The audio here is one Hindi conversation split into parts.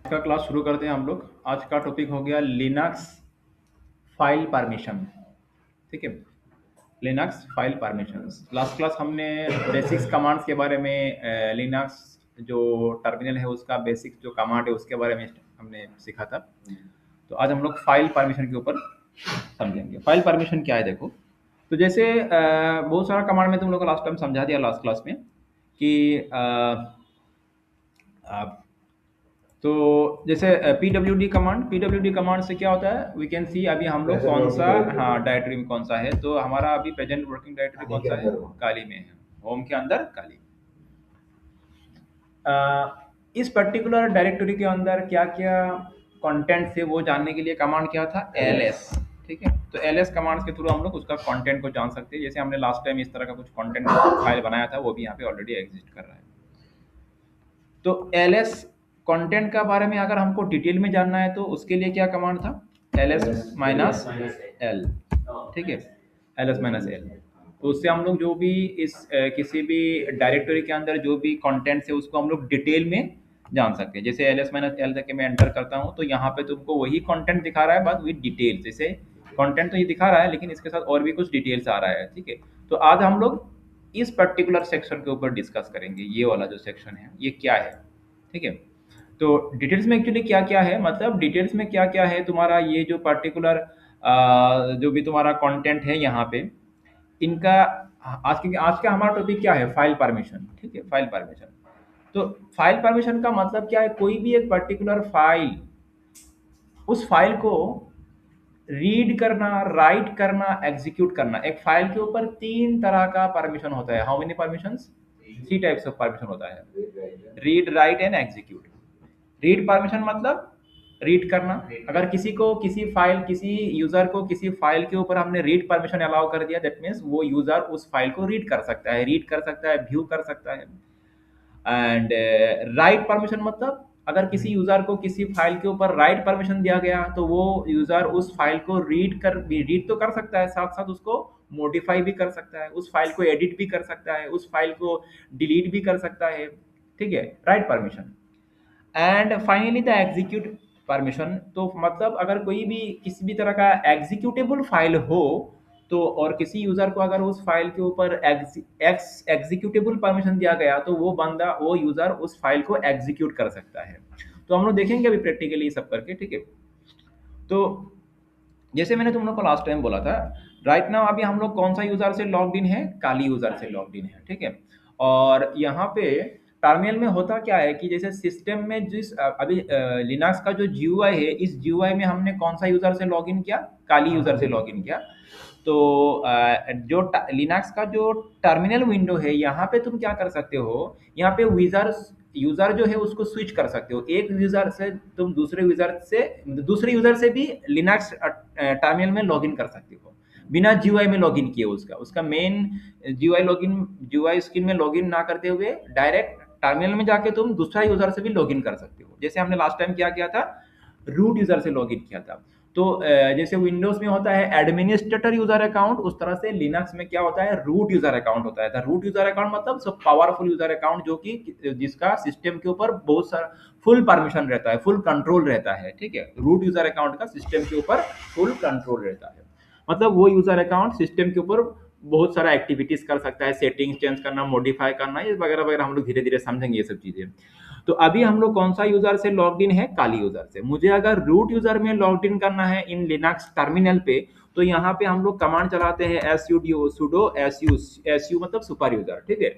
का क्लास शुरू करते हैं हम लोग। आज का टॉपिक हो गया लिनक्स फाइल परमिशन। ठीक है, Linux file permissions. Last class हमने बेसिक्स कमांड्स के बारे में, लिनक्स जो टर्मिनल है उसका बेसिक जो कमांड है उसके बारे में हमने सीखा था। तो आज हम लोग फाइल परमिशन के ऊपर समझेंगे। फाइल परमिशन क्या है, देखो। तो जैसे बहुत सारा कमांड में तुम लोग को लास्ट टाइम समझा दिया लास्ट क्लास में कि तो जैसे पी डब्ल्यू डी कमांड से क्या होता है, वी कैन सी अभी हम लोग कौन सा, हाँ, डायरेक्टरी में कौन सा है। तो हमारा अभी प्रेजेंट वर्किंग डायरेक्टरी कौन सा है, काली में है, होम के अंदर काली। इस पर्टिकुलर डायरेक्टरी के अंदर क्या क्या कंटेंट थे वो जानने के लिए कमांड क्या था, ls। ठीक है, तो ls कमांड के थ्रू हम लोग उसका कंटेंट को जान सकते हैं। जैसे हमने लास्ट टाइम इस तरह का कुछ कंटेंट फाइल बनाया था, वो भी यहाँ पे ऑलरेडी एग्जिस्ट कर रहा है। तो ls कंटेंट का बारे में अगर हमको डिटेल में जानना है तो उसके लिए क्या कमांड था, ls माइनस एल। ठीक है, ls माइनस एल। तो उससे हम लोग जो भी किसी भी डायरेक्टरी के अंदर जो भी कंटेंट्स है उसको हम लोग डिटेल में जान सकते हैं। जैसे ls माइनस एल तक मैं एंटर करता हूँ तो यहाँ पे तुमको वही कंटेंट दिखा रहा है, बट विद डिटेल। जैसे कंटेंट तो ये दिखा रहा है लेकिन इसके साथ और भी कुछ डिटेल्स आ रहा है। ठीक है, तो आज हम लोग इस पर्टिकुलर सेक्शन के ऊपर डिस्कस करेंगे। ये वाला जो सेक्शन है ये क्या है, ठीक है। तो डिटेल्स में एक्चुअली क्या क्या है, मतलब डिटेल्स में क्या क्या है तुम्हारा, ये जो पर्टिकुलर जो भी तुम्हारा कंटेंट है यहाँ पे, इनका आज का हमारा टॉपिक क्या है, फाइल परमिशन। ठीक है, फाइल परमिशन। तो फाइल परमिशन का मतलब क्या है, कोई भी एक पर्टिकुलर फाइल, उस फाइल को रीड करना, राइट करना, एग्जीक्यूट करना। एक फाइल के ऊपर तीन तरह का परमिशन होता है। How many permissions, three types of permission होता है, read, right and execute. Read permission मतलब रीड करना। अगर किसी को किसी फाइल, किसी यूजर को किसी फाइल के ऊपर हमने रीड परमिशन अलाउ कर दिया, दैट मीन्स वो यूजर उस फाइल को रीड कर सकता है, व्यू कर सकता है। एंड राइट परमिशन मतलब अगर किसी यूजर को किसी फाइल के ऊपर राइट परमिशन दिया गया तो वो यूजर उस फाइल को रीड तो कर सकता है, साथ साथ उसको मॉडिफाई भी कर सकता है, उस फाइल को एडिट भी कर सकता है, उस फाइल को डिलीट भी कर सकता है। ठीक है, write permission. And finally the execute permission, तो मतलब अगर कोई भी किसी भी तरह का एग्जीक्यूटेबल फाइल हो तो, और किसी यूजर को अगर उस फाइल के ऊपर एग्जीक्यूटेबल परमिशन दिया गया तो वो यूजर उस फाइल को एग्जीक्यूट कर सकता है। तो हम लोग देखेंगे अभी प्रैक्टिकली सब करके। ठीक है, तो जैसे मैंने तुम लोग को लास्ट टाइम बोला था, राइट नाउ अभी हम लोग कौन सा यूजर से लॉग्ड इन है, काली यूजर से लॉग्ड इन है। ठीक है, और यहाँ पे टर्मिनल में होता क्या है कि जैसे सिस्टम में अभी लिनक्स का जो जीयूआई है, इस जीयूआई में हमने कौन सा यूजर से लॉगिन किया, काली यूजर से लॉगिन किया। तो जो लिनक्स का जो टर्मिनल विंडो है, यहाँ पे तुम क्या कर सकते हो, यहाँ पे यूजर जो है उसको स्विच कर सकते हो। एक यूजर से तुम दूसरे यूजर से भी लिनक्स टर्मिनल में लॉगिन कर सकते हो बिना जीयूआई में लॉगिन किए। उसका मेन जीयूआई स्क्रीन में लॉगिन ना करते हुए डायरेक्ट टर्मिनल में जाके तुम दूसरा यूजर से भी लॉगिन कर सकते हो। जैसे हमने लास्ट टाइम क्या किया था, रूट यूजर से लॉगिन किया था। तो जैसे विंडोज में होता है एडमिनिस्ट्रेटर यूजर अकाउंट, उस तरह से लिनक्स में क्या होता है, रूट यूजर अकाउंट होता है। द रूट यूजर अकाउंट मतलब सब पावरफुल यूजर अकाउंट, जो कि जिसका सिस्टम के ऊपर बहुत सारा फुल परमिशन रहता है, फुल कंट्रोल रहता है। ठीक है, रूट यूजर अकाउंट का सिस्टम के ऊपर फुल कंट्रोल रहता है। मतलब वो यूजर अकाउंट सिस्टम के ऊपर बहुत सारा एक्टिविटीज कर सकता है, सेटिंग्स चेंज करना, मॉडिफाई करना, ये वगैरह वगैरह हम लोग धीरे धीरे समझेंगे ये सब चीजें। तो अभी हम लोग कौन सा यूजर से लॉग्ड इन है, काली यूजर से। मुझे अगर रूट यूजर में लॉग्ड इन करना है इन लिनक्स टर्मिनल पे, तो यहाँ पे हम लोग कमांड चलाते हैं sudo su मतलब सुपर यूजर। ठीक है,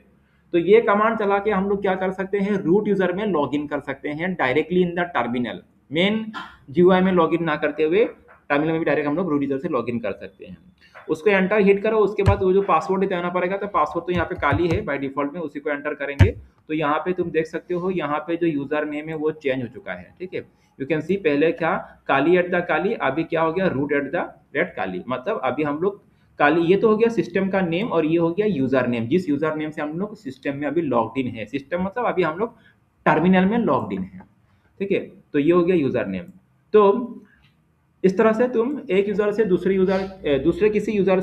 तो ये कमांड चला के हम लोग क्या कर सकते हैं, रूट यूजर में लॉग इन कर सकते हैं directly in the terminal. Main GUI में लॉग इन ना करते हुए टर्मिनल में भी डायरेक्ट हम लोग रूट यूजर से लॉग इन कर सकते हैं। उसको एंटर हिट करो, उसके बाद वो जो पासवर्ड देना पड़ेगा, तो पासवर्ड तो यहाँ पे काली है बाय डिफॉल्ट में, उसी को एंटर करेंगे। तो यहाँ पे तुम देख सकते हो, यहाँ पे जो यूजर नेम है वो चेंज हो चुका है। ठीक है, यू कैन सी, पहले क्या काली एट द काली, अभी क्या हो गया रूट एट द रेट काली। मतलब अभी हम लोग काली, ये तो हो गया सिस्टम का नेम, और ये हो गया यूजर नेम, जिस यूजर नेम से हम लोग सिस्टम में अभी लॉग्ड इन है। सिस्टम मतलब अभी हम लोग टर्मिनल में लॉग्ड इन है। ठीक है, तो ये हो गया यूजर नेम। तो इस तरह से तुम एक यूजर से दूसरे किसी यूजर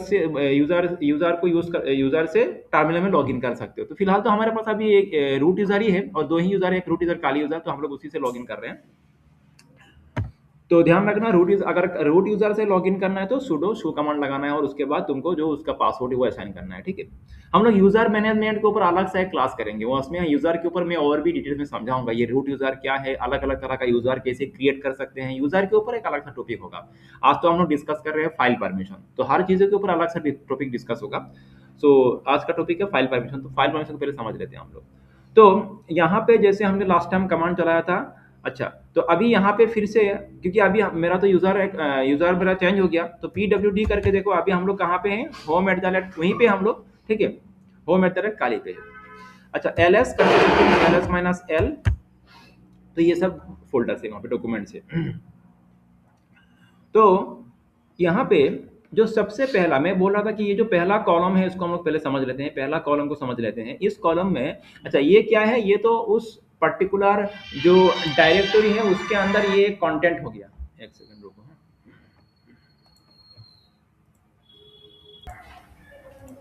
से टर्मिनल में लॉगिन कर सकते हो। तो फिलहाल तो हमारे पास अभी एक रूट यूजर ही है, और दो ही यूजर है, एक रूट यूजर, काली यूजर, तो हम लोग उसी से लॉगिन कर रहे हैं। तो ध्यान रखना, अगर रूट यूजर से लॉगिन करना है तो sudo शो कमांड लगाना है और उसके बाद तुमको जो उसका पासवर्ड है वो असाइन करना है, ठीक है। हम लोग यूजर मैनेजमेंट के ऊपर अलग से एक क्लास करेंगे, वो उसमें यूजर के ऊपर मैं और भी डिटेल्स में समझाऊंगा, ये रूट यूजर क्या है, अलग अलग तरह का यूजर कैसे क्रिएट कर सकते हैं, यूजर के ऊपर एक अलग सा टॉपिक होगा। आज तो हम लोग डिस्कस कर रहे हैं फाइल परमिशन, तो हर चीजों के ऊपर अलग सा टॉपिक डिस्कस होगा। सो आज का टॉपिक है फाइल परमिशन, तो फाइल परमिशन को पहले समझ लेते हैं हम लोग। तो यहाँ पे जैसे हमने लास्ट टाइम कमांड चलाया था, अच्छा, तो अभी यहाँ पे फिर से, क्योंकि अभी मेरा तो यूजर मेरा चेंज हो गया, तो PWD करके देखो अभी हम लोग कहाँ पे हैं, होम एट द रेट वहीं पे हम लोग, ठीक है, होम एट द रेट काली पे है। अच्छा, ls करके ls माइनस l, तो ये सब फोल्डर है वहाँ पे, डॉक्यूमेंट से। तो यहाँ पे जो सबसे पहला मैं बोल रहा था कि ये जो पहला कॉलम है इसको हम लोग पहले समझ लेते हैं, पहला कॉलम को समझ लेते हैं। इस कॉलम में, अच्छा ये क्या है, ये तो उस पर्टिकुलर जो डायरेक्टरी है उसके अंदर ये कंटेंट हो गया। एक सेकंड रुको।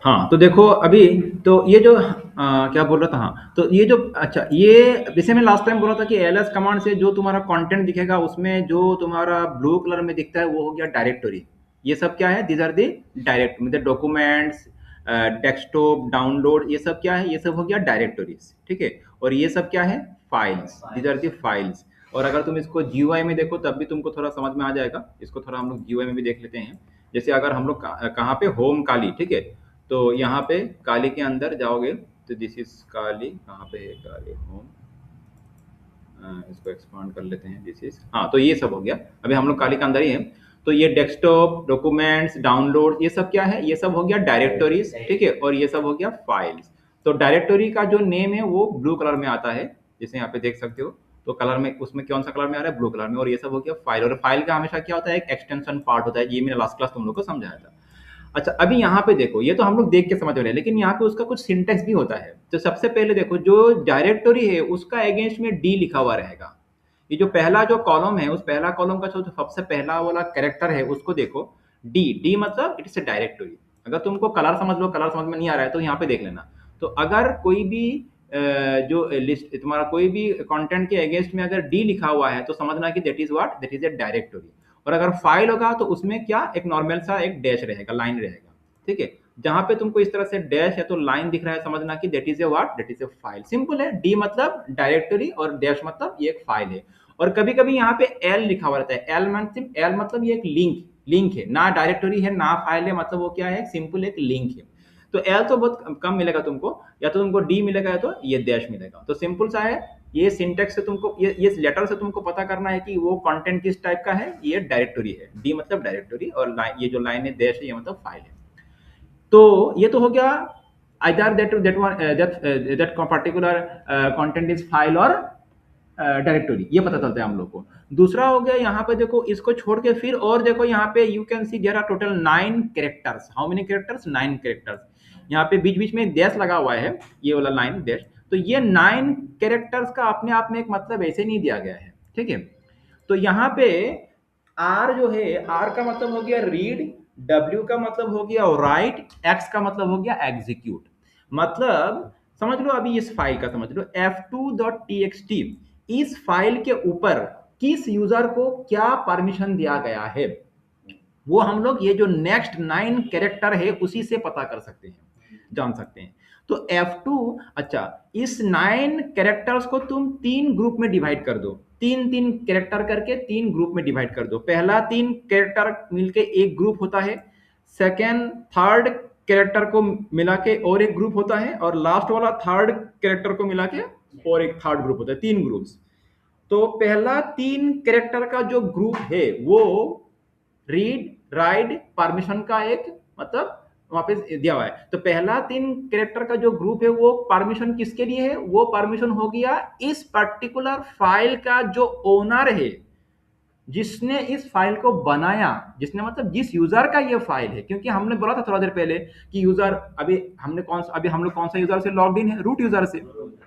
हाँ, तो देखो अभी, तो ये जो क्या बोल रहा था, हाँ, तो ये जो, अच्छा ये जैसे मैं लास्ट टाइम बोला था कि ls कमांड से जो तुम्हारा कंटेंट दिखेगा उसमें जो तुम्हारा ब्लू कलर में दिखता है वो हो गया डायरेक्टरी। ये सब क्या है, दीज आर दी डायरेक्ट मतलब डॉक्यूमेंट्स, डेस्कटॉप, डाउनलोड, ये सब क्या है, ये सब हो गया डायरेक्टरीज, ठीक है। और ये सब क्या है, files, these are the files. और अगर तुम इसको GUI में देखो तब भी तुमको थोड़ा समझ में आ जाएगा, इसको थोड़ा हम लोग GUI में भी देख लेते हैं। जैसे अगर हम लोग कहाँ पे, होम काली, ठीक है, तो यहाँ पे काली के अंदर जाओगे तो दिस इज काली, कहाँ पे है काली, होम, इसको एक्सपांड कर लेते हैं, दिस इज, हाँ, तो ये सब हो गया, अभी हम लोग काली के अंदर ही हैं। तो ये डेस्कटॉप, डॉक्यूमेंट्स, डाउनलोड, ये सब क्या है, ये सब हो गया डायरेक्टरीज, ठीक है, और ये सब हो गया फाइल्स। तो डायरेक्टरी का जो नेम है वो ब्लू कलर में आता है, जैसे यहाँ पे देख सकते हो, तो कलर में उसमें कौन सा कलर में आ रहा है, ब्लू कलर में। और ये सब हो गया फाइल, और फाइल का हमेशा क्या होता है, एक एक्सटेंशन पार्ट होता है, ये मैंने लास्ट क्लास तुम लोग को समझाया था। अच्छा, अभी यहाँ पे देखो, ये तो हम लोग देख के समझ रहे हैं, लेकिन यहाँ पे उसका कुछ सिंटेक्स भी होता है। तो सबसे पहले देखो, जो डायरेक्टरी है उसका अगेंस्ट में डी लिखा हुआ रहेगा। ये जो पहला जो कॉलम है, उस पहला कॉलम का जो सबसे पहला वाला कैरेक्टर है उसको देखो, डी, डी मतलब इट इज अ डायरेक्टरी। अगर तुमको कलर समझ लो, कलर समझ में नहीं आ रहा है तो यहाँ पे देख लेना। तो अगर कोई भी जो लिस्ट तुम्हारा कोई भी कंटेंट के अगेंस्ट में अगर डी लिखा हुआ है तो समझना कि that is what, that is a directory. और अगर फाइल होगा तो उसमें क्या, एक नॉर्मल सा एक डैश रहेगा, लाइन रहेगा, ठीक है। जहां पे तुमको इस तरह से डैश है तो लाइन दिख रहा है, समझना कि that is a what, that is a file. Simple है, डी मतलब डायरेक्टरी और डैश मतलब ये एक फाइल है। और कभी कभी यहाँ पे एल लिखा हुआ रहता है, एल मतलब ये एक लिंक, लिंक है ना, डायरेक्टरी है ना फाइल है, मतलब वो क्या है, सिंपल एक लिंक है। तो एल तो बहुत कम मिलेगा तुमको, या तो तुमको डी मिलेगा या तो ये डैश मिलेगा। तो सिंपल सा है, ये सिंटेक्स से तुमको, ये लेटर से तुमको पता करना है कि वो कंटेंट किस टाइप का है, ये डायरेक्टरी है, डी मतलब डायरेक्टरी, और ये जो लाइन है डैश है ये मतलब फाइल है। तो ये तो हो गया, either that particular content is file और डायरेक्टरी, ये पता चलता है हम लोग को। दूसरा हो गया, यहाँ पे देखो, इसको छोड़ के फिर और देखो, यहाँ पे you can see there are total 9 characters. How many characters, 9 characters. यहाँ पे बीच बीच में डैश लगा हुआ है, ये वाला लाइन डैश। तो ये 9 कैरेक्टर्स का अपने आप में एक मतलब ऐसे नहीं दिया गया है, ठीक है। तो यहाँ पे आर जो है, आर का मतलब हो गया रीड, डब्ल्यू का मतलब हो गया राइट, एक्स का मतलब हो गया एग्जीक्यूट। मतलब समझ लो, अभी इस फाइल का समझ लो, f2.txt, इस फाइल के ऊपर किस यूजर को क्या परमिशन दिया गया है, वो हम लोग ये जो नेक्स्ट 9 कैरेक्टर है उसी से पता कर सकते हैं, जान सकते हैं। तो F2, अच्छा, इस 9 कैरेक्टर्स को तुम 3 ग्रुप में डिवाइड कर दो, 3-3 कैरेक्टर करके 3 ग्रुप में डिवाइड कर दो। पहला 3 कैरेक्टर मिलके एक ग्रुप होता है, सेकेंड थर्ड कैरेक्टर को मिला के और एक ग्रुप होता है, और लास्ट वाला थर्ड कैरेक्टर को मिला के और एक थर्ड ग्रुप होता है, 3 ग्रुप्स। तो पहला 3 कैरेक्टर का जो ग्रुप है वो रीड राइट परमिशन का एक मतलब वहां पे दिया हुआ है। तो पहला 3 कैरेक्टर का जो ग्रुप है वो परमिशन किसके लिए है, वो परमिशन हो गया इस पर्टिकुलर फाइल का जो ओनर है, जिसने इस फाइल को बनाया, जिसने मतलब जिस यूजर का ये फाइल है। क्योंकि हमने बोला था थोड़ा देर पहले कि यूजर, अभी हम लोग कौन सा यूजर से लॉग्ड इन है, रूट यूजर से,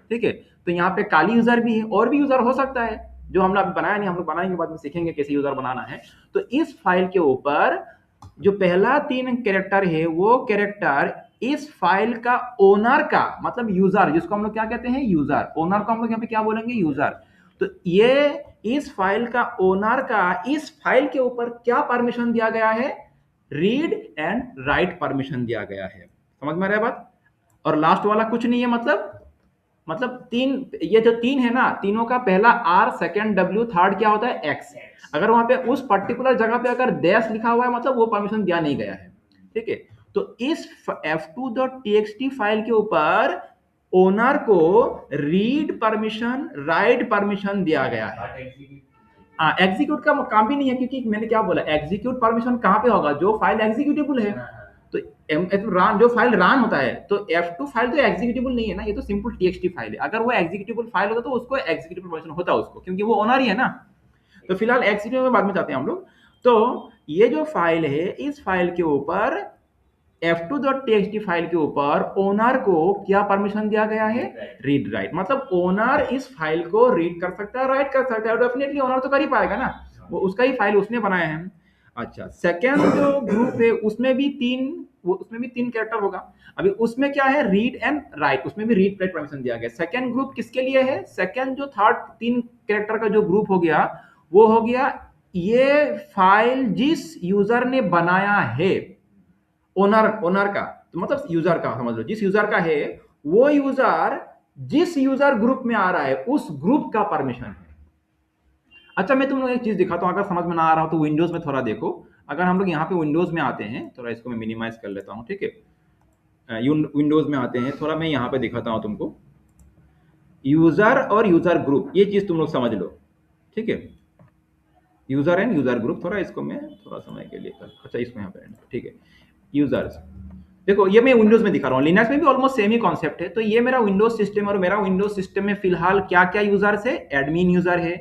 ठीक है। तो यहाँ पे काली यूजर भी है, और भी यूजर हो सकता है जो हमने अभी बनाया नहीं, हम लोग बनाएंगे बाद में, सीखेंगे कैसे यूजर बनाना है। तो इस फाइल के ऊपर जो पहला 3 कैरेक्टर है वो कैरेक्टर इस फाइल का ओनर का मतलब यूजर, जिसको हम लोग क्या कहते हैं, यूजर, ओनर को हम लोग यहाँ पे क्या बोलेंगे, यूजर। तो ये इस फाइल का ओनर का इस फाइल के ऊपर क्या परमिशन दिया गया है, रीड एंड राइट परमिशन दिया गया है। समझ में आ रहा है बात? और लास्ट वाला कुछ नहीं है, मतलब तीन, ये जो तीन है ना, तीनों का पहला आर, सेकंड डब्ल्यू, थर्ड क्या होता है, एक्स। अगर वहां पे उस पर्टिकुलर जगह पे अगर डैश लिखा हुआ है मतलब वो परमिशन दिया नहीं गया है। ठीक है, तो इस f2.txt फाइल के ऊपर ओनर को रीड परमिशन, राइट परमिशन दिया गया है। हाँ, एग्जीक्यूट का काम भी नहीं है, क्योंकि मैंने क्या बोला, एग्जीक्यूट परमिशन कहाँ पे होगा, जो फाइल एग्जीक्यूटेबल है। तो रान, जो फाइल रान होता है, तो F2 फाइल तो एग्जीक्यूटेबल नहीं है ना, ये तो सिंपल टीएक्सटी फाइल है। अगर वो एग्जीक्यूटेबल फाइल होता तो उसको एग्जीक्यूटेबल परमिशन होता उसको, क्योंकि वो ओनर ही है ना। तो फिलहाल एग्जीक्यूटिव में बाद में जाते हैं हम लोग। तो ये जो फाइल है, इस फाइल के ऊपर f2.txt फाइल के ऊपर ओनर को क्या परमिशन दिया गया है, रीड राइट। मतलब ओनर इस फाइल को रीड कर सकता है, राइट कर सकता है, डेफिनेटली ओनर तो कर ही पाएगा ना, वो उसका ही फाइल उसने बनाया है। अच्छा, सेकेंड जो ग्रुप है उसमें भी तीन कैरेक्टर होगा। अभी उसमें क्या है, रीड एंड राइट, उसमें भी रीड राइट परमिशन दिया गया। सेकेंड ग्रुप किसके लिए है, सेकेंड जो थर्ड तीन कैरेक्टर का जो ग्रुप हो गया, वो हो गया ये फाइल जिस यूजर ने बनाया है, ओनर का, तो मतलब यूजर का समझ लो, जिस यूजर का है वो यूजर जिस यूजर ग्रुप में आ रहा है उस ग्रुप का परमिशन है। अच्छा, मैं तुम लोग एक चीज दिखाता हूं, अगर समझ में ना आ रहा हो तो विंडोज में थोड़ा देखो। अगर हम लोग यहाँ पे विंडोज में आते हैं, थोड़ा इसको मैं मिनिमाइज कर लेता हूँ, ठीक है। विंडोज में आते हैं, थोड़ा मैं यहाँ पे दिखाता हूँ तुमको, यूजर और यूजर ग्रुप, ये चीज तुम लोग समझ लो, ठीक है। यूजर एंड यूजर ग्रुप, थोड़ा इसको मैं थोड़ा समय के लिए अच्छा इसको यहाँ पे, ठीक है। यूजर्स, देखो ये मैं विंडोज में दिखा रहा हूँ, लिनक्स में भी ऑलमोस्ट सेम ही कॉन्सेप्ट है। तो ये मेरा विंडोज सिस्टम, और मेरा विंडोज सिस्टम में फिलहाल क्या क्या यूजर्स है, एडमिन यूजर है,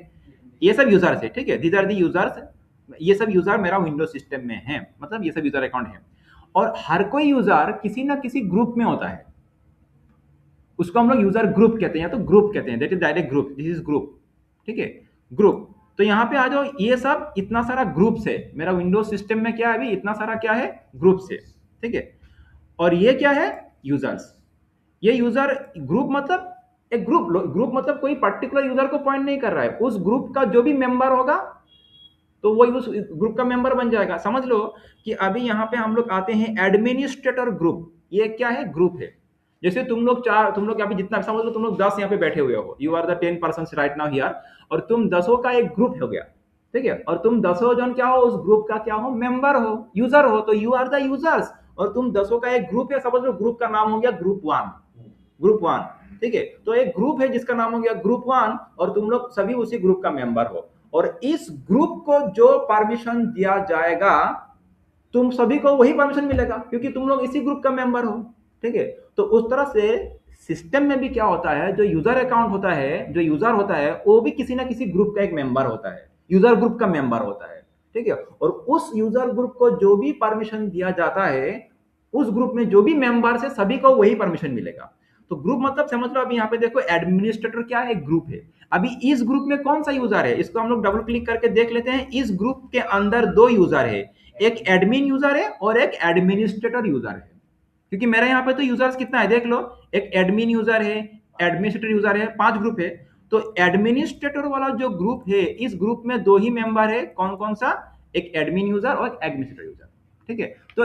ये सब यूजर्स है, ठीक है। दीज आर दी यूजर्स, ये सब यूजर मेरा विंडोज सिस्टम में है, मतलब ये सब यूजर अकाउंट है। और हर कोई यूजर किसी ना किसी ग्रुप में होता है, उसको हम लोग यूजर ग्रुप कहते हैं, या तो ग्रुप कहते हैं, that is direct group, this is group, ठीक है, ग्रुप। तो यहाँ पे आ जाओ, ये सब इतना सारा ग्रुप्स है मेरा विंडोज सिस्टम में, क्या है अभी, इतना सारा क्या है, ग्रुप्स है, ठीक है। और ये क्या है, यूजर्स। ये यूजर ग्रुप मतलब एक ग्रुप मतलब कोई पर्टिकुलर यूजर को पॉइंट नहीं कर रहा है, उस ग्रुप का जो भी मेंबर होगा तो वो उस ग्रुप का मेंबर बन जाएगा। समझ लो कि अभी यहाँ पे हम लोग आते हैं एडमिनिस्ट्रेटर ग्रुप, ये क्या है, ग्रुप है। जैसे तुम लोग अभी जितना समझ लो, तुम लोग 10 यहाँ पे बैठे हुए हो, you are the 10 person right now here, और तुम 10 का एक ग्रुप हो गया, ठीक है। और तुम 10 जन क्या हो, उस ग्रुप का क्या हो, मेंबर हो, यूजर हो, तो यू आर द यूजर्स। और तुम 10 का एक ग्रुप है, समझ लो ग्रुप का नाम हो गया ग्रुप वन, ग्रुप वन, ठीक है। तो एक ग्रुप है जिसका नाम हो गया ग्रुप वन, और तुम लोग सभी उसी ग्रुप का मेंबर हो। और इस ग्रुप को जो परमिशन दिया जाएगा, तुम सभी को वही परमिशन मिलेगा, क्योंकि तुम लोग इसी ग्रुप का मेंबर हो, ठीक है। तो उस तरह से सिस्टम में भी क्या होता है, जो यूजर अकाउंट होता है, जो यूजर होता है, वो भी किसी ना किसी ग्रुप का एक मेंबर होता है, यूजर ग्रुप का मेंबर होता है, ठीक है। और उस यूजर ग्रुप को जो भी परमिशन दिया जाता है, उस ग्रुप में जो भी मेंबर है सभी को वही परमिशन मिलेगा। तो ग्रुप मतलब समझ लो, अभी यहाँ पे देखो एडमिनिस्ट्रेटर क्या है, एक ग्रुप है। अभी इस ग्रुप में कौन सा यूजर है, इसको हम लोग डबल क्लिक करके देख लेते हैं। इस ग्रुप के अंदर दो यूजर है, एक एडमिन यूजर है और एक एडमिनिस्ट्रेटर यूजर है। क्योंकि मेरे यहाँ पे तो यूजर्स कितना है देख लो, एक एडमिन यूजर है, एडमिनिस्ट्रेटर यूजर है, 5 ग्रुप है। तो एडमिनिस्ट्रेटर वाला जो ग्रुप है, इस ग्रुप में 2 ही मेंबर है, कौन कौन सा, एक एडमिन यूजर और एक एडमिनिस्ट्रेटर यूजर, ठीक है। तो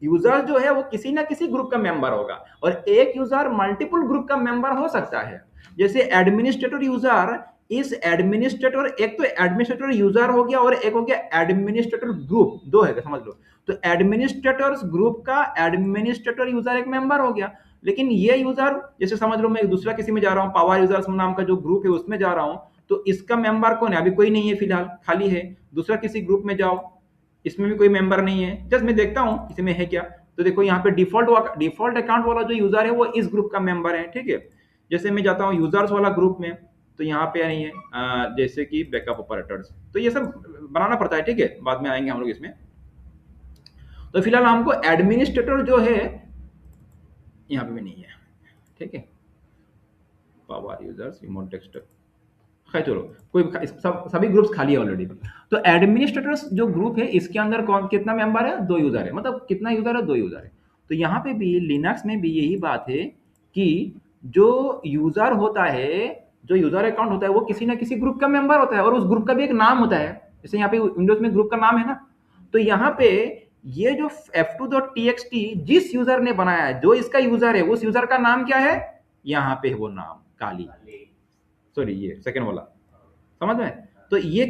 यूजर जो है वो किसी ना किसी ग्रुप का मेंबर होगा, और एक यूजर मल्टीपल ग्रुप का मेंबर हो सकता है। जैसे एडमिनिस्ट्रेटर यूजर, इस एडमिनिस्ट्रेटर, एक तो एडमिनिस्ट्रेटर यूजर हो गया और एक हो गया एडमिनिस्ट्रेटर ग्रुप, दो है समझ लो। तो एडमिनिस्ट्रेटर्स ग्रुप का एडमिनिस्ट्रेटर यूजर एक मेंबर हो गया। लेकिन ये यूजर, जैसे समझ लो मैं दूसरा किसी में जा रहा हूँ, पावर यूजर्स नाम का जो ग्रुप है उसमें जा रहा हूँ, तो इसका मेंबर कौन है, अभी कोई नहीं है, फिलहाल खाली है। दूसरा किसी ग्रुप में जाओ, इसमें भी कोई मेंबर नहीं है, जस्ट मैं देखता हूँ इसमें है क्या। तो देखो यहाँ पे डिफॉल्ट अकाउंट वाला जो यूजर है वो इस ग्रुप का मेंबर है, ठीक है। जैसे मैं जाता हूँ यूजर्स वाला ग्रुप में, तो यहाँ पे नहीं है, जैसे कि बैकअप ऑपरेटर्स, तो ये सब बनाना पड़ता है, ठीक है, बाद में आएंगे हम लोग इसमें। तो फिलहाल हमको एडमिनिस्ट्रेटर जो है यहाँ पे भी नहीं है, ठीक है। पावर यूजर्स, रिमोट डेस्कटॉप, खैर चलो, कोई सभी ग्रुप्स खाली है ऑलरेडी। तो एडमिनिस्ट्रेटर्स जो ग्रुप है, इसके अंदर कौन कितना मेंबर है, 2 यूजर है, मतलब कितना यूजर है, 2 यूजर है। तो यहाँ पे भी लिनक्स में भी यही बात है कि जो यूजर होता है, जो यूजर अकाउंट होता है वो किसी ना किसी ग्रुप का मेंबर होता है और उस ग्रुप का भी एक नाम होता है। जैसे यहाँ पे विंडोज में ग्रुप का नाम है ना, तो यहाँ पे ये जो f2.txt जिस यूजर ने बनाया है, जो इसका यूजर है, उस यूजर का नाम क्या है, यहाँ पे है वो नाम काली, सॉरी ये सेकंड वाला, समझ में। तो ये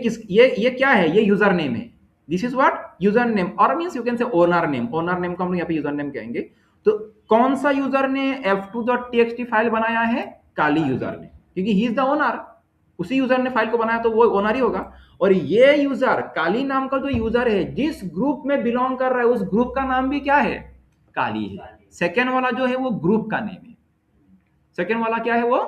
ये क्या है, ये यूजर नेम है। This is what user name, और means you can say owner name. Owner name को हम लोग यहाँ पे यूजर नेम कहेंगे। तो कौन सा यूजर ने f2.txt फाइल बनाया है, काली यूजर ने, क्योंकि ही इज द ओनर, उसी यूजर ने फाइल को बनाया तो वो ओनर ही होगा। और ये यूजर काली नाम का जो यूजर है, जिस ग्रुप में बिलोंग कर रहा है, उस ग्रुप का नाम भी क्या है, काली है। सेकेंड वाला जो है वो ग्रुप का नेम है, सेकेंड वाला क्या है, वो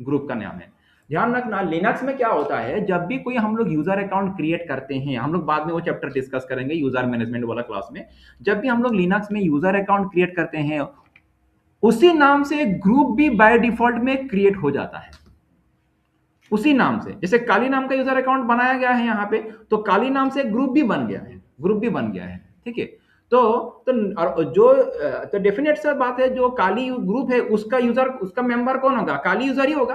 ग्रुप का नाम है। ध्यान रखना, लिनक्स में क्या होता है, जब भी कोई हम लोग यूजर अकाउंट क्रिएट करते हैं, हम लोग बाद में वो चैप्टर डिस्कस करेंगे यूजर मैनेजमेंट वाला क्लास में, जब भी हम लोग लिनक्स में यूजर अकाउंट क्रिएट करते हैं, उसी नाम से एक ग्रुप भी बाय डिफॉल्ट में क्रिएट हो जाता है, उसी नाम से। जैसे काली नाम का यूजर अकाउंट बनाया गया है यहाँ पे, तो काली नाम से एक ग्रुप भी बन गया है, ग्रुप भी बन गया है, ठीक है। तो जो तो डेफिनेट सा बात है, जो काली ग्रुप है उसका यूजर, उसका मेंबर कौन होगा, काली यूजर ही होगा,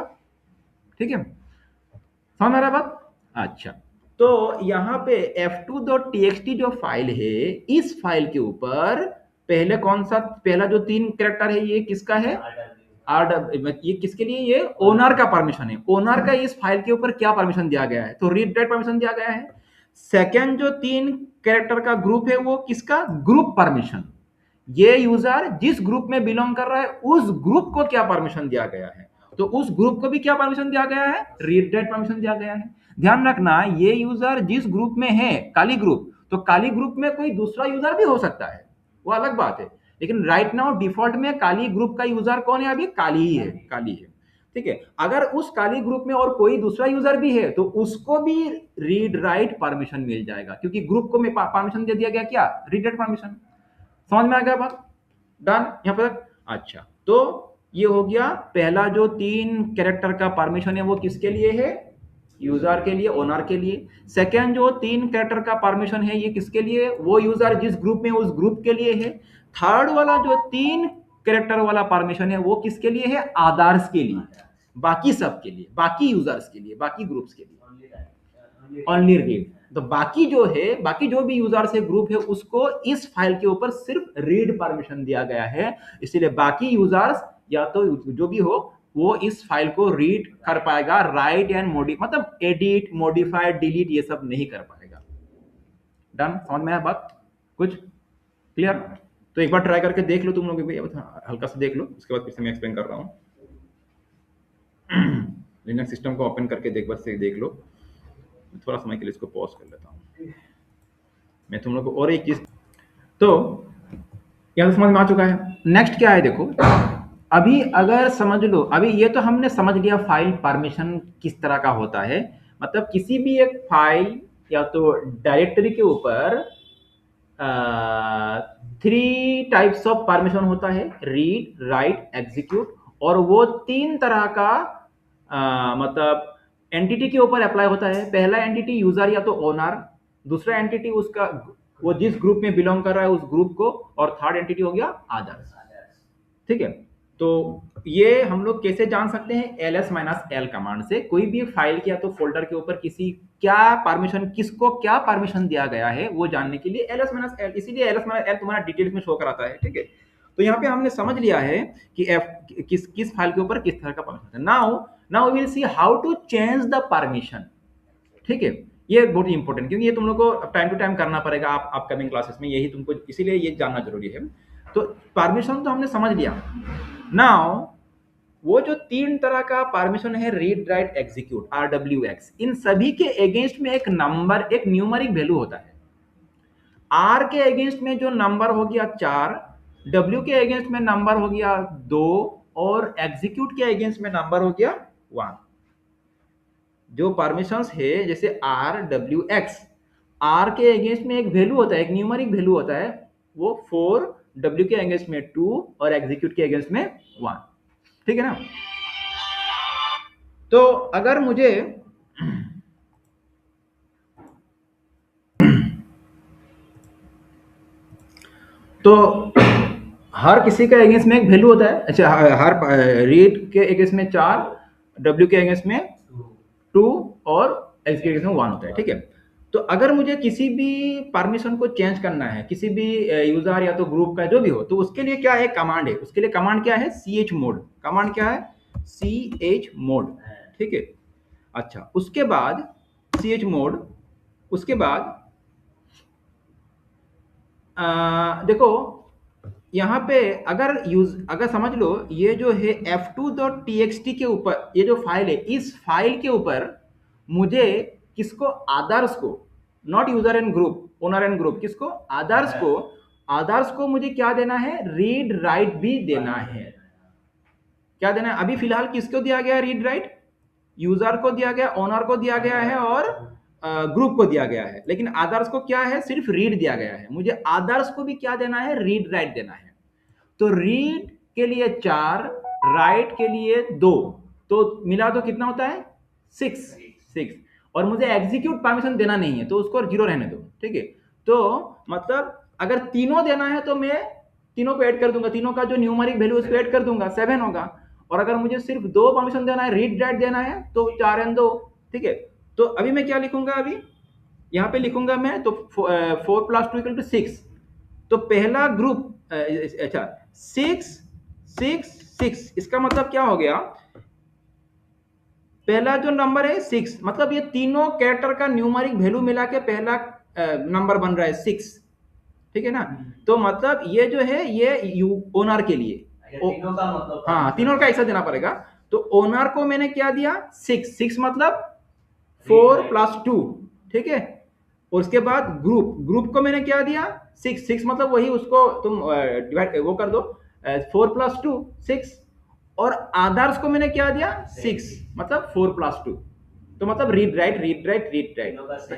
ठीक है। समझ में आ रहा बात? अच्छा, तो यहाँ पे f2.txt जो फाइल है, इस फाइल के ऊपर पहले कौन सा, पहला जो 3 कैरेक्टर है ये किसका है, ये किसके लिए, ये ओनर का परमिशन है। ओनर का इस फाइल के ऊपर क्या परमिशन दिया गया है, तो रीड राइट परमिशन दिया गया है। सेकेंड जो 3 कैरेक्टर का ग्रुप है वो किसका, ग्रुप परमिशन। ये यूजर जिस ग्रुप में बिलोंग कर रहा है, उस ग्रुप को क्या परमिशन दिया गया है, तो उस ग्रुप को भी क्या परमिशन दिया गया है, रीड राइट परमिशन दिया गया है। ध्यान रखना, ये यूजर जिस ग्रुप में है, काली ग्रुप, तो काली ग्रुप में कोई दूसरा यूजर भी हो सकता है, वो अलग बात है, लेकिन राइट नाउ डिफॉल्ट में काली ग्रुप का यूजर कौन है, अभी काली ही है, काली है, ठीक है। अगर उस काली ग्रुप में और कोई दूसरा यूजर भी है, तो उसको भी रीड राइट परमिशन मिल जाएगा, क्योंकि ग्रुप को परमिशन दे दिया गया, क्या, रीड राइट परमिशन। समझ में आ गया बात, डन यहाँ पर। अच्छा, तो ये हो गया पहला, जो 3 कैरेक्टर का परमिशन है वो किसके लिए है, यूजर के लिए, ओनर के लिए। सेकेंड जो 3 कैरेक्टर का परमिशन है ये किसके लिए, वो यूजर जिस ग्रुप में, उस ग्रुप के लिए है। थर्ड वाला जो 3 कैरेक्टर वाला परमिशन है वो किसके लिए है, अदर्स के लिए, बाकी सब के लिए, बाकी यूजर्स के लिए, बाकी ग्रुप्स के लिए, ओनली रीड। तो बाकी जो है, बाकी जो भी यूजर्स है, ग्रुप है, उसको इस फाइल के ऊपर सिर्फ रीड परमिशन दिया गया है, इसीलिए बाकी यूजर्स या तो जो भी हो वो इस फाइल को रीड कर पाएगा, राइट एंड मतलब एडिट, मॉडिफाई, डिलीट ये सब नहीं कर पाएगा। डन, समझ में आया बात, कुछ क्लियर? तो एक बार ट्राई करके देख लो तुम लोग भी, हल्का सा देख लो, उसके बाद फिर से मैं एक्सप्लेन कर रहा हूँ। लिनक्स सिस्टम को ओपन करके देख, बस से देख लो। थोड़ा समय के लिए इसको पॉज कर लेता हूँ मैं तुम लोग को। और एक चीज, तो यहाँ समझ में आ चुका है। नेक्स्ट क्या है देखो, अभी अगर समझ लो, अभी ये तो हमने समझ लिया फाइल परमिशन किस तरह का होता है, मतलब किसी भी एक फाइल या तो डायरेक्टरी के ऊपर 3 टाइप्स ऑफ परमिशन होता है, रीड, राइट, एग्जीक्यूट, और वो 3 तरह का मतलब एंटिटी के ऊपर अप्लाई होता है। पहला एंटिटी यूजर या तो ओनर, दूसरा एंटिटी उसका, वो जिस ग्रुप में बिलोंग कर रहा है उस ग्रुप को, और थर्ड एंटिटी हो गया अदर्स, ठीक है। तो ये हम लोग कैसे जान सकते हैं, ls-l कमांड से। कोई भी फाइल के या तो फोल्डर के ऊपर किसी क्या परमिशन, किसको क्या परमिशन दिया गया है वो जानने के लिए ls-l, इसीलिए ls-l तुम्हारा डिटेल्स में शो कराता है, ठीक है। तो यहाँ पे हमने समझ लिया है कि किस फाइल के ऊपर किस तरह का परमिशन है। Now we will see how to change the permission, ठीक है। ये बहुत इंपॉर्टेंट, क्योंकि ये तुम लोग को टाइम टू टाइम करना पड़ेगा आप अपकमिंग क्लासेस में, यही तुमको, इसीलिए ये जानना जरूरी है। तो परमिशन तो हमने समझ लिया। नाउ वो जो 3 तरह का परमिशन है, रीड, राइट, एग्जीक्यूट, RWX, इन सभी के अगेंस्ट में एक नंबर, एक न्यूमेरिक वैल्यू होता है। R के अगेंस्ट में जो नंबर हो गया 4, W के अगेंस्ट में नंबर हो गया 2, और एग्जीक्यूट के अगेंस्ट में नंबर हो गया 1। जो परमिशंस है जैसे RWX, R के अगेंस्ट में एक वैल्यू होता है, एक न्यूमेरिक वैल्यू होता है, वो 4, W के अगेंस्ट में 2, और एग्जीक्यूट के अगेंस्ट में 1, ठीक है ना। तो अगर मुझे तो हर किसी का अगेंस्ट में एक वैल्यू होता है। अच्छा, हर रीड के अगेंस्ट में 4, W के अगेंस्ट में 2 और X के अगेंस्ट में 1 होता है, ठीक है। तो अगर मुझे किसी भी परमिशन को चेंज करना है, किसी भी यूजर या तो ग्रुप का जो भी हो, तो उसके लिए क्या है, कमांड है। उसके लिए कमांड क्या है, ch मोड। कमांड क्या है, ch मोड, ठीक है। अच्छा, उसके बाद ch मोड, उसके बाद देखो यहाँ पे अगर समझ लो, ये जो है f2.txt के ऊपर, ये जो फाइल है, इस फाइल के ऊपर मुझे किसको, आदर्श को, not user and group, owner and group, किसको, आदर्श को मुझे क्या देना है, रीड राइट भी देना है। क्या देना है, अभी फिलहाल किसको दिया गया है रीड राइट, यूजर को दिया गया, ओनर को दिया गया है और ग्रुप को दिया गया है। लेकिन आदर्श को क्या है, सिर्फ रीड दिया गया है। मुझे आदर्श को भी क्या देना है, रीड राइट देना है। तो रीड के लिए 4, राइट के लिए 2, तो मिला तो कितना होता है, 6। और मुझे एग्जीक्यूट परमिशन देना नहीं है, तो उसको 0 रहने दो, ठीक है। तो मतलब अगर तीनों देना है तो मैं तीनों को ऐड कर दूंगा, तीनों का जो न्यूमेरिक वैल्यू उसको ऐड कर दूंगा, 7 होगा। और अगर मुझे सिर्फ 2 परमिशन देना है, रीड राइट देना है, तो 4 और 2, ठीक है। तो अभी मैं क्या लिखूंगा, अभी यहाँ पे लिखूंगा मैं, तो 4 + 2 = 6। तो पहला ग्रुप, अच्छा, 6 6 6, इसका मतलब क्या हो गया, पहला जो नंबर है 6, मतलब ये तीनों कैरेक्टर का न्यूमेरिक वैल्यू मिला के पहला नंबर बन रहा है 6, ठीक है ना। तो मतलब ये जो है, ये ओनर के लिए, तीनों का मतलब, हाँ, तीनों का ऐसा देना पड़ेगा। तो ओनर को मैंने क्या दिया, 6 मतलब 4 + 2, ठीक है। और उसके बाद ग्रुप को मैंने क्या दिया, 6 मतलब वही, उसको तुम डिवाइड वो कर दो, 4 + 2 6। और आदर्श को मैंने क्या दिया, 6 मतलब 4 + 2, तो मतलब रीड राइट।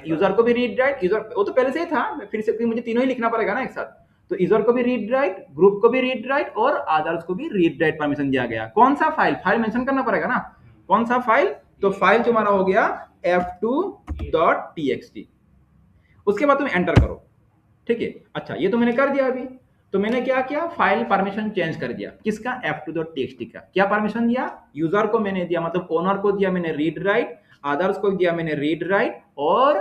यूजर को भी रीड राइट, यूजर वो तो पहले से ही था, फिर से मुझे तीनों ही लिखना पड़ेगा ना एक साथ। तो यूजर को भी रीड राइट, ग्रुप को भी रीड राइट, और आदर्श को भी रीड राइट परमिशन दिया गया। कौन सा फाइल मेंशन करना पड़ेगा ना, कौन सा फाइल, तो फाइल तुम्हारा हो गया f2.txt। उसके बाद तुम एंटर करो, ठीक है। अच्छा, ये तो मैंने कर दिया अभी। तो मैंने क्या किया, फाइल परमिशन चेंज कर दिया, किसका, f2.txt का। क्या परमिशन दिया, यूजर को मैंने दिया, मतलब ओनर को दिया मैंने रीड राइट, आदर्श को दिया मैंने रीड राइट, और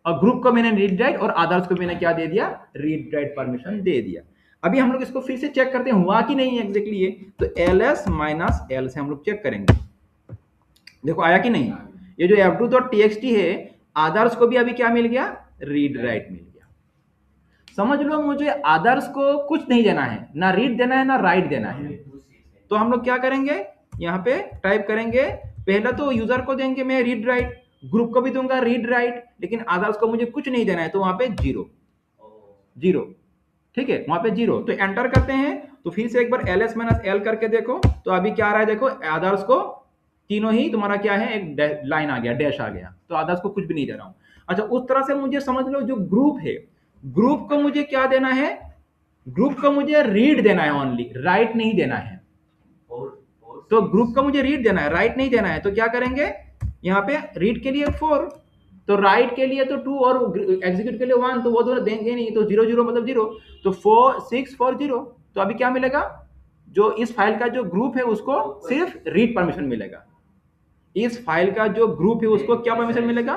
ग्रुप को मैंने रीड राइट, और आदर्श को मैंने क्या दे दिया, रीड राइट परमिशन दे दिया। अभी हम लोग इसको फिर से चेक करते हैं हुआ कि नहीं एग्जैक्टली ये। तो ls - l से हम लोग चेक करेंगे, देखो आया कि नहीं। ये जो f2.txt है, आदर्श को भी अभी क्या मिल गया, रीड राइट मिल गया। समझ लो, मुझे आदर्श को कुछ नहीं देना है, ना रीड देना है ना राइट देना है। तो हम लोग क्या करेंगे, यहाँ पे टाइप करेंगे, पहला तो यूजर को देंगे मैं रीड राइट, ग्रुप को भी दूंगा रीड राइट, लेकिन आदर्श को मुझे कुछ नहीं देना है, तो वहां पे 0, ठीक है, वहां पे 0। तो एंटर करते हैं, तो फिर से एक बार ls - l करके देखो, तो अभी क्या आ रहा है, देखो आदर्श को तीनों ही तुम्हारा क्या है, एक लाइन आ गया, डैश आ गया, तो आदर्श को कुछ भी नहीं दे रहा हूं। अच्छा, उस तरह से मुझे समझ लो, जो ग्रुप है, ग्रुप को मुझे क्या देना है, ग्रुप को मुझे रीड देना है ओनली, राइट नहीं देना है। तो ग्रुप को मुझे रीड देना है, राइट नहीं देना है। तो क्या करेंगे, यहाँ पे रीड के लिए 4, तो राइट के लिए तो 2, और एग्जीक्यूट के लिए 1, तो वो दोनों देंगे नहीं, तो 0 0 मतलब 0। तो 4 6 4 0। तो अभी क्या मिलेगा, जो इस फाइल का जो ग्रुप है उसको सिर्फ रीड परमिशन मिलेगा, इस फाइल का जो ग्रुप है उसको क्या परमिशन मिलेगा,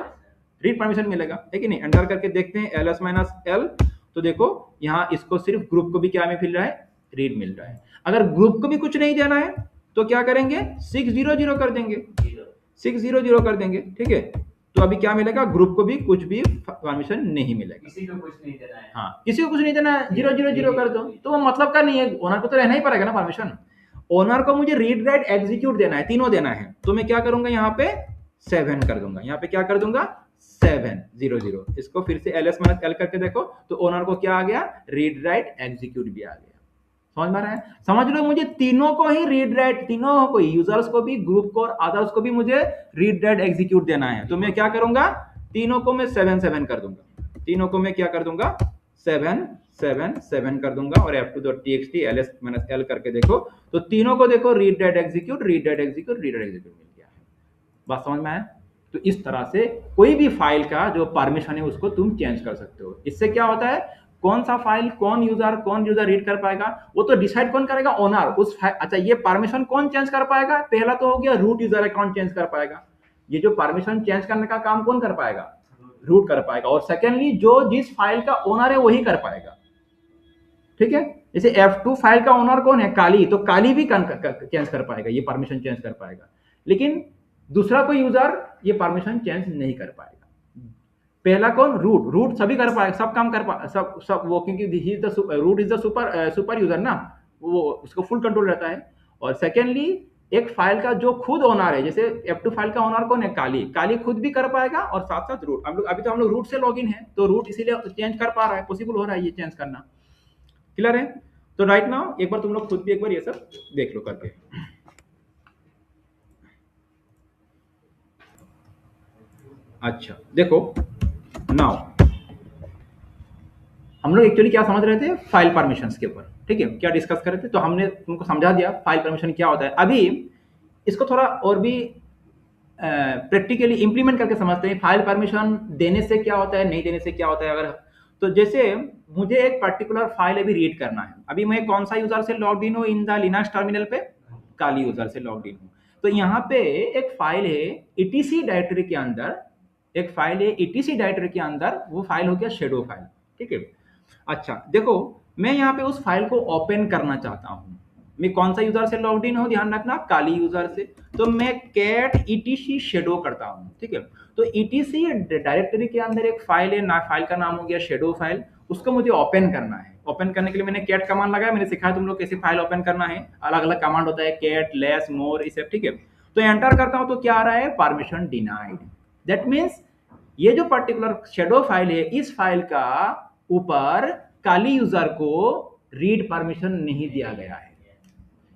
रीड परमिशन मिलेगा, है कि नहीं। एंटर करके देखते हैं ls - l, तो देखो यहाँ इसको सिर्फ ग्रुप को भी क्या मिल रहा है, रीड मिल रहा है। अगर ग्रुप को भी कुछ नहीं देना है, तो क्या करेंगे, 6 0 0 कर देंगे, 6 0 0 कर देंगे, ठीक है। तो अभी क्या मिलेगा, ग्रुप को भी कुछ भी परमिशन नहीं मिलेगा, किसी को कुछ नहीं देना है। हाँ, किसी को कुछ नहीं देना है, 0 0 0 कर दो, तो वो मतलब का नहीं है, ओनर को तो रहना ही पड़ेगा ना परमिशन। ओनर को मुझे रीड राइट एग्जीक्यूट देना है, तीनों देना है, तो मैं क्या करूंगा, यहाँ पे 7 कर दूंगा, यहाँ पे क्या कर दूंगा, 7 0 0। इसको फिर से ls - l करके देखो, तो ओनर को क्या आ गया, रीड राइट एग्जीक्यूट भी आ गया। समझ में आ रहा है, समझ लो, मुझे तीनों को ही रीड राइट, तीनों को, यूजर्स को भी, ग्रुप को और अदर्स को भी मुझे रीड राइट एग्जीक्यूट देना है। तो मैं क्या करूंगा, तीनों को मैं 7 7 कर दूंगा, तीनों को मैं क्या कर दूंगा, 7 7 7 कर दूंगा। और f2.txt ls - l करके देखो, तो तीनों को देखो, read write execute, read write execute, read write execute मिल गया है। बात समझ में आया। तो इस तरह से कोई भी फाइल का जो परमिशन है उसको तुम चेंज कर सकते हो। इससे क्या होता है, कौन सा फाइल कौन यूजर रीड कर पाएगा, वो तो डिसाइड कौन करेगा, ओनर उस अच्छा ये परमिशन कौन चेंज कर पाएगा, पहला तो हो गया रूट यूजर अकाउंट चेंज कर पाएगा, ये जो परमिशन चेंज करने का काम कौन कर पाएगा, रूट कर पाएगा, और सेकेंडली जो जिस फाइल का ओनर है वही कर पाएगा। ठीक है, जैसे F2 फाइल का ओनर कौन है, काली, तो काली भी चेंज कर पाएगा, ये परमिशन चेंज कर पाएगा, लेकिन दूसरा कोई यूजर ये परमिशन चेंज नहीं कर पाएगा। पहला कौन, रूट सभी कर पाएगा, सब काम कर पाएगा, सब वो, क्योंकि root is the super user ना, वो उसको फुल कंट्रोल रहता है। और सेकेंडली एक फाइल का जो खुद ओनर है, जैसे F2 फाइल का ओनर कौन है, काली खुद भी कर पाएगा, और साथ साथ रूट, हम लोग रूट से लॉगिन है, तो रूट इसीलिए चेंज कर पा रहा है, पॉसिबल हो रहा है ये चेंज करना। क्लियर है? तो राइट नाउ एक बार तुम लोग खुद भी एक बार ये सब देख लो करके। अच्छा देखो, नाउ हम लोग एक्चुअली क्या समझ रहे थे, फाइल परमिशंस के ऊपर, ठीक है, क्या डिस्कस कर रहे थे, तो हमने तुमको समझा दिया फाइल परमिशन क्या होता है। अभी इसको थोड़ा और भी प्रैक्टिकली इंप्लीमेंट करके समझते हैं, फाइल परमिशन देने से क्या होता है, नहीं देने से क्या होता है। अगर तो जैसे मुझे एक पर्टिकुलर फाइल अभी रीड करना है, अभी मैं कौन सा यूजर से लॉग्ड इन हूँ इन द लिनक्स टर्मिनल पे, काली यूजर से लॉग्ड इन हूँ, तो यहाँ पे एक फाइल है etc डायरेक्टरी के अंदर, एक फाइल है etc डायरेक्टरी के अंदर, वो फाइल हो गया शेडो फाइल। ठीक है, अच्छा देखो, मैं यहाँ पे उस फाइल को ओपन करना चाहता हूँ, मैं कौन सा यूजर से लॉग्ड इन हूँ, ध्यान रखना काली यूजर से, तो मैं कैट etc शेडो करता हूँ। ठीक है, तो etc डायरेक्टरी के अंदर एक फाइल है ना, फाइल का नाम हो गया शेडो फाइल, उसको मुझे ओपन करना है। ओपन करने के लिए मैंने कैट कमांड लगाया, मैंने सिखाया तुम लोग कैसे फाइल ओपन करना है, अलग अलग कमांड होता है, कैट लेस मोर इसे। ठीक है, तो एंटर करता हूँ तो क्या आ रहा है, परमिशन डिनाइड। दैट मीन्स ये जो पर्टिकुलर शेडो फाइल है, इस फाइल का ऊपर काली यूजर को रीड परमिशन नहीं दिया गया है,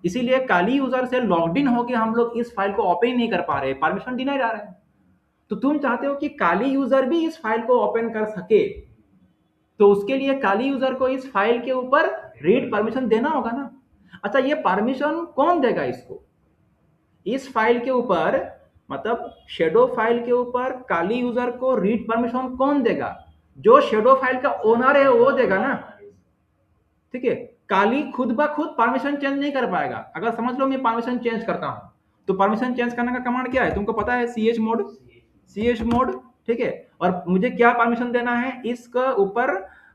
इसीलिए काली यूजर से लॉग्ड इन होकर हम लोग इस फाइल को ओपन नहीं कर पा रहे, परमिशन डिनाइड आ रहा है। तो तुम चाहते हो कि काली यूजर भी इस फाइल को ओपन कर सके, तो उसके लिए काली यूजर को इस फाइल के ऊपर रीड परमिशन देना होगा ना। अच्छा, ये परमिशन कौन देगा इसको, इस फाइल के ऊपर, मतलब शेडो फाइल के ऊपर काली यूजर को रीड परमिशन कौन देगा, जो शेडो फाइल का ओनर है वो देगा ना। ठीक है, काली खुद ब खुद परमिशन चेंज नहीं कर पाएगा। अगर समझ लो मैं परमिशन चेंज करता हूं, तो परमिशन चेंज करने का कमांड क्या है, तुमको पता है, ch मोड। ठीक है, और मुझे क्या परमिशन देना है, इसका ऊपर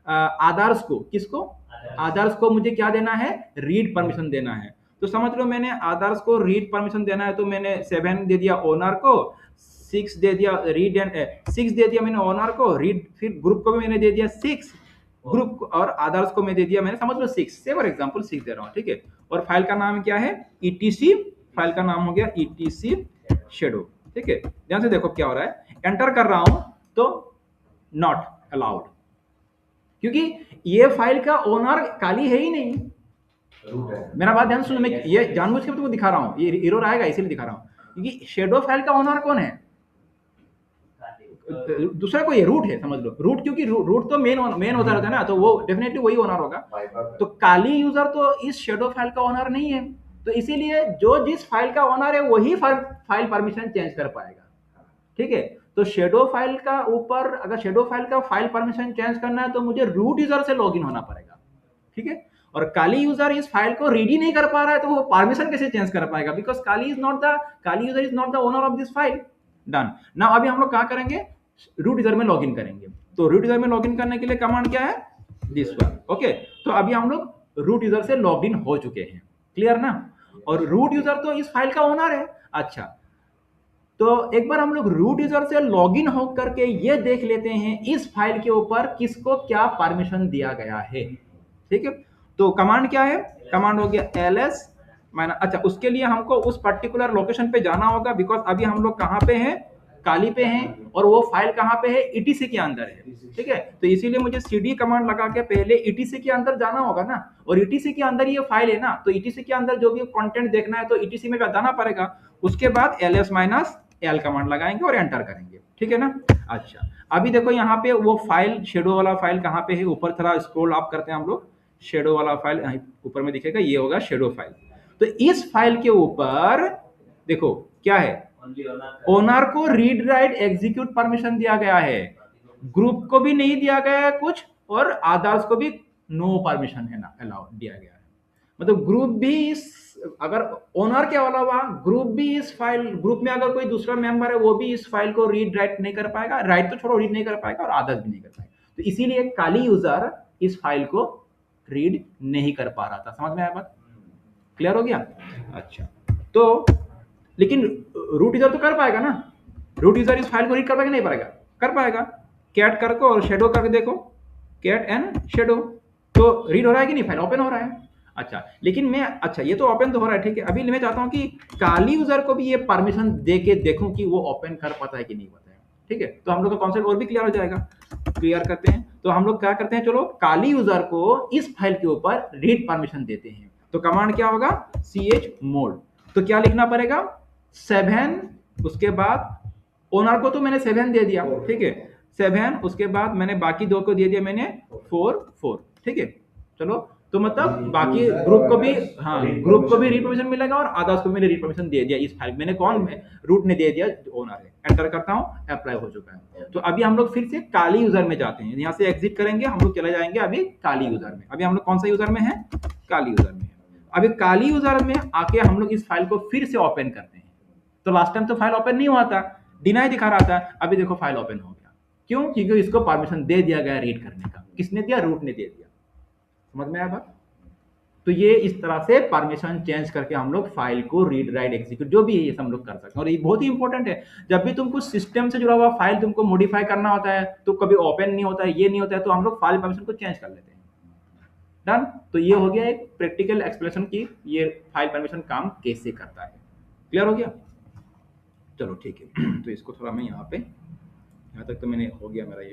आदर्श को, किसको, आदर्श को मुझे क्या देना है, रीड परमिशन देना है। तो समझ लो मैंने आदर्श को रीड परमिशन देना है, तो मैंने 7 दे दिया ओनर को, 6 दे दिया रीड एंड 6 दे दिया मैंने ओनर को, रीड, फिर ग्रुप को भी मैंने दे दिया 6, ग्रुप और आदर्श को मैं दे दिया मैंने, समझ लो 6 से, फॉर एग्जांपल 6 दे रहा हूं। ठीक है, और फाइल का नाम क्या है, etc, फाइल का नाम हो गया etc शेडो। ठीक है, ध्यान से देखो क्या हो रहा है, एंटर कर रहा हूं तो नॉट अलाउड, क्योंकि ये फाइल का ओनर काली है ही नहीं। मेरा बात ध्यान सुनो, मैं ये जानबूझ के तुमको दिखा रहा हूं, ये एरर आएगा इसीलिए दिखा रहा हूं, क्योंकि शेडो फाइल का ओनर कौन है, दूसरा कोई रूट है, समझ लो रूट, क्योंकि रूट तो मेन होता रहता है ना, तो वो डेफिनेटली वही ओनर होगा। तो काली यूजर तो इस शेडो फाइल का ओनर नहीं है, तो इसीलिए जो जिस फाइल का ओनर है वही फाइल परमिशन चेंज कर पाएगा। ठीक है, तो शेडो फाइल का ऊपर, अगर शेडो फाइल का फाइल परमिशन चेंज करना है तो मुझे रूट यूजर से लॉगिन होना पड़ेगा। ठीक है, और काली यूजर इस फाइल को रीड ही नहीं कर पा रहा है, तो वो परमिशन कैसे चेंज कर पाएगा, because Kali user is not the owner of this file. Done. Now अभी हम लोग क्या करेंगे, रूट यूजर में लॉगिन करेंगे। तो रूट यूजर में लॉगिन करने के लिए कमांड क्या है, दिस वन। ओके, तो अभी हम लोग रूट यूजर से लॉगिन हो चुके हैं, क्लियर ना, और रूट यूजर तो इस फाइल का ओनर है। अच्छा, तो एक बार हम लोग रूट यूजर से लॉगिन हो करके ये देख लेते हैं इस फाइल के ऊपर किसको क्या परमिशन दिया गया है। ठीक है, तो कमांड क्या है, कमांड हो गया ls माइनस, अच्छा उसके लिए हमको उस पर्टिकुलर लोकेशन पे जाना होगा, बिकॉज अभी हम लोग कहाँ पे हैं, काली पे हैं, और वो फाइल कहाँ पे है, etc के अंदर है। ठीक है, तो इसीलिए मुझे cd कमांड लगा के पहले etc के अंदर जाना होगा ना, और etc के अंदर ये फाइल है ना, तो etc के अंदर जो भी कंटेंट देखना है तो etc में जाना पड़ेगा। उसके बाद ls माइनस l कमांड लगाएंगे और एंटर करेंगे। ठीक है ना। अच्छा, अभी देखो यहाँ पे वो फाइल, शेडो वाला फाइल कहाँ पे है, ऊपर थोड़ा स्क्रॉल अप करते हैं हम लोग, शेडो वाला फाइल ऊपर में दिखेगा, ये होगा शेडो फाइल। तो इस फाइल के ऊपर देखो क्या है, ओनर को रीड राइट एग्जीक्यूट परमिशन दिया गया है, ग्रुप को भी नहीं दिया गया है कुछ, और अदर्स को भी नो परमिशन है ना अलाउ दिया गया है। मतलब ग्रुप भी इस, अगर ओनर के अलावा ग्रुप भी इस फाइल, ग्रुप में अगर कोई दूसरा मेंबर है वो भी इस फाइल को रीड राइट नहीं कर पाएगा, राइट तो छोड़ो रीड नहीं कर पाएगा, और अदर्स भी नहीं कर पाएगा। तो इसीलिए काली यूजर इस फाइल को रीड नहीं कर पा रहा था। समझ में आया बात? क्लियर हो गया? अच्छा, तो लेकिन रूट यूजर तो कर पाएगा ना, रूट यूजर इस फाइल को रीड कर पाएगा नहीं पाएगा? कर पाएगा। कैट करके और शेडो करके देखो, कैट एंड शेडो, तो रीड हो रहा है कि नहीं, फाइल ओपन हो रहा है। अच्छा, लेकिन मैं, अच्छा ये तो ओपन तो हो रहा है, ठीक है। अभी मैं चाहता हूँ कि काली यूजर को भी ये परमिशन दे के देखूं कि वो ओपन कर पाता है कि नहीं पाता है, ठीक है। तो हम लोग का कॉन्सेप्ट और भी क्लियर हो जाएगा। क्लियर करते हैं, तो हम लोग क्या करते हैं, चलो काली यूजर को इस फाइल के ऊपर रीड परमिशन देते हैं। तो कमांड क्या होगा, chmod। तो क्या लिखना पड़ेगा, 7, उसके बाद ओनर को तो मैंने 7 दे दिया, ठीक है, 7, उसके बाद मैंने बाकी दो को दे दिया मैंने 4, ठीक है। चलो, तो मतलब बाकी ग्रुप को भी, हाँ ग्रुप को भी रीड परमिशन मिलेगा और अदर्स को मैंने रीड परमिशन दे दिया इस फाइल मैंने, कौन में, रूट ने दे दिया, ओनर है। एंटर करता हूँ, अप्लाई हो चुका है। तो अभी हम लोग फिर से काली यूजर में जाते हैं, यहाँ से एग्जिट करेंगे, हम लोग चले जाएंगे अभी काली यूजर में। अभी हम लोग कौन सा यूजर में है, काली यूजर में है। अभी काली यूजर में आके हम लोग इस फाइल को फिर से ओपन करते हैं। तो लास्ट टाइम तो फाइल ओपन नहीं हुआ था, डिनाई दिखा रहा था, अभी देखो फाइल ओपन हो गया। क्यों? क्योंकि इसको परमिशन दे दिया गया रीड करने का। किसने दिया, रूट ने दे दिया। समझ में आया बात? तो ये इस तरह से परमिशन चेंज करके हम लोग फाइल को रीड राइट एग्जीक्यूट जो भी है ये सब हम लोग कर सकते हैं। और ये बहुत ही इंपॉर्टेंट है, जब भी तुमको सिस्टम से जुड़ा हुआ फाइल तुमको मॉडिफाई करना होता है तो कभी ओपन नहीं होता है, ये नहीं होता है, तो हम लोग फाइल परमिशन को चेंज कर लेते हैं। डन। तो ये हो गया एक प्रैक्टिकल एक्सप्लेनेशन की ये फाइल परमिशन काम कैसे करता है। क्लियर हो गया? चलो ठीक है। तो इसको थोड़ा मैं यहाँ पे, यहाँ तक तो मैंने हो गया मेरा ये